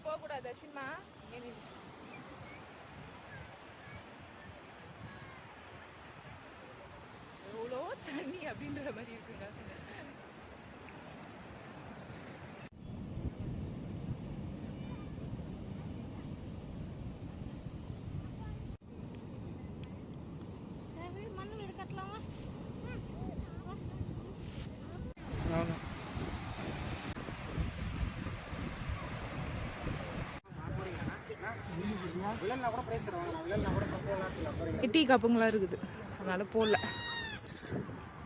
போகக்கூடாது சினிமா. எவ்வளோ தண்ணி அப்படின்ற மாதிரி இருக்குங்க. மண்ணு வீடு கட்டலாமா? டீ கப்புங்களா இருக்குது, அதனால போடல.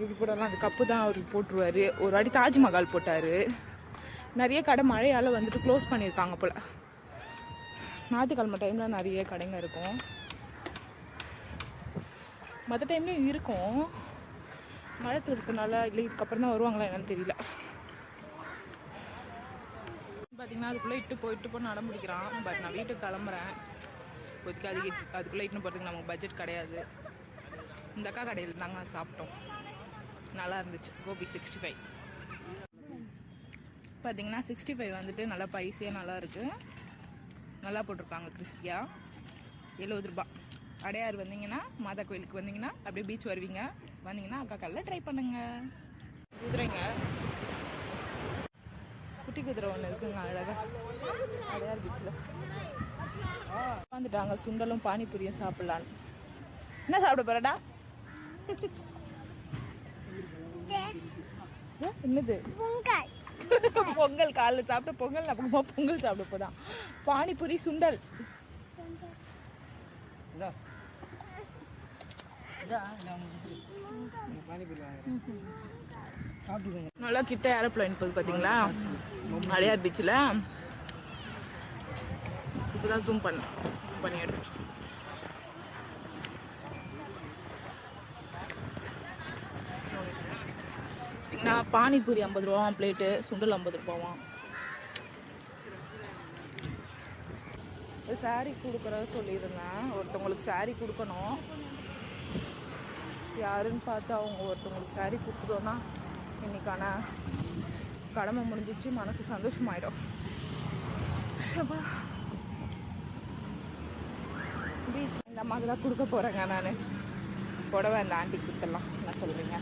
இது கூடலாம் அந்த கப்பு தான் அவருக்கு போட்டுருவாரு. ஒரு வாட்டி தாஜ்மஹால் போட்டாரு. நிறைய கடை மழையால் வந்துட்டு க்ளோஸ் பண்ணியிருக்காங்க போல். ஞாயிற்றுக்கிழமை டைமில் நிறைய கடைங்க இருக்கும், மற்ற டைம்லேயும் இருக்கும். மழை தூரத்துனால இல்லை இதுக்கப்புறம் தான் வருவாங்களா என்னன்னு தெரியல. பார்த்தீங்கன்னா அதுக்குள்ளே இட்டு போய் நட முடிக்கிறான். பட் நான் வீட்டுக்கு கிளம்புறேன். இப்போதைக்கு அதுக்குள்ளே இட்டுன்னு போகிறதுக்கு நமக்கு பட்ஜெட் கிடையாது. இந்த அக்கா கடையில் தாங்க சாப்பிட்டோம், நல்லா இருந்துச்சு. கோபி 65 பார்த்தீங்கன்னா 65 வந்துட்டு நல்லா பைஸியாக நல்லா இருக்குது. நல்லா போட்டிருக்காங்க கிறிஸ்பியாக. 70 ரூபா. அடையார் வந்தீங்கன்னா, மாதா கோயிலுக்கு வந்தீங்கன்னா அப்படியே பீச் வருவீங்க. வந்தீங்கன்னா அக்கா கல்ல ட்ரை பண்ணுங்க. குதிரைங்க, குட்டி குதிரை ஒன்று இருக்குங்க அழகாக அடையார் பீச்சில். வந்துட்டாங்க சுண்டலும் பானிபூரியும் சாப்பிட்லான்னு. என்ன சாப்பிட போறடா? என்னது? பொங்கல். காலைல சாப்பிட்ட பொங்கல், அப்புறமா பொங்கல் சாப்பிட போதான். பானிபூரி சுண்டல். நல்லா கிட்ட ஏரோப்ளைன் போகுது பார்த்தீங்களா அடையார் பீச்சில். இப்போதான் ஜூம் பண்ணி எடுத்து. பானிபூரி 50 ரூபாவாம் பிளேட்டு, சுண்டல் 50 ரூபாவாம். சாரீ கொடுக்குறத சொல்லியிருந்தேன். ஒருத்தவங்களுக்கு சாரீ கொடுக்கணும். யாருன்னு பார்த்து அவங்க ஒருத்தவங்களுக்கு சாரீ கொடுத்துட்டோன்னா இன்னைக்கான கடமை முடிஞ்சிச்சு. மனசு சந்தோஷமாயிடும். பீச் இந்த மாதிரி தான் கொடுக்க போகிறேங்க நான். புடவை அந்த ஆண்டி கொடுத்துடலாம். என்ன சொல்கிறீங்க?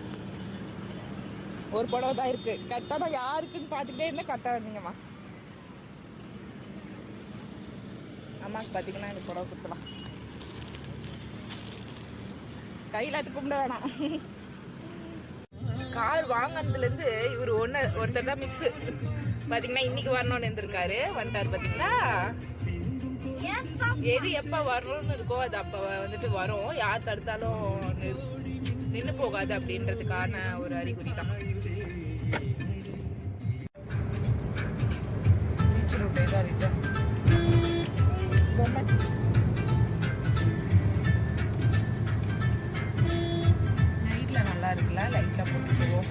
ஒரு புடவை தான் இருக்குது. கரெக்டாக நான் யாருக்குன்னு பார்த்துக்கிட்டே இருந்தேன். கரெக்டாக வந்தீங்கம்மா. அம்மாவுக்கு பார்த்தீங்கன்னா இந்த புடவை கொடுத்துலாம். கையில் அது கும்பிட வேணாம். கார் வாங்கினதுலேருந்து இவர் ஒருத்தர் தான் மிஸ்ஸு. பார்த்தீங்கன்னா இன்னைக்கு வரணும்னு இருந்திருக்காரு. வந்துட்டார் பார்த்தீங்களா. எது எப்போ வரணும்னு இருக்கோ அது அப்போ வந்துட்டு வரும். யார் தடுத்தாலும் நின்று போகாது அப்படின்றதுக்கான ஒரு அறிகுறி தான். நைட்ல நல்லா இருக்குல்ல, லைட்ல போட்டுக்குவோம்.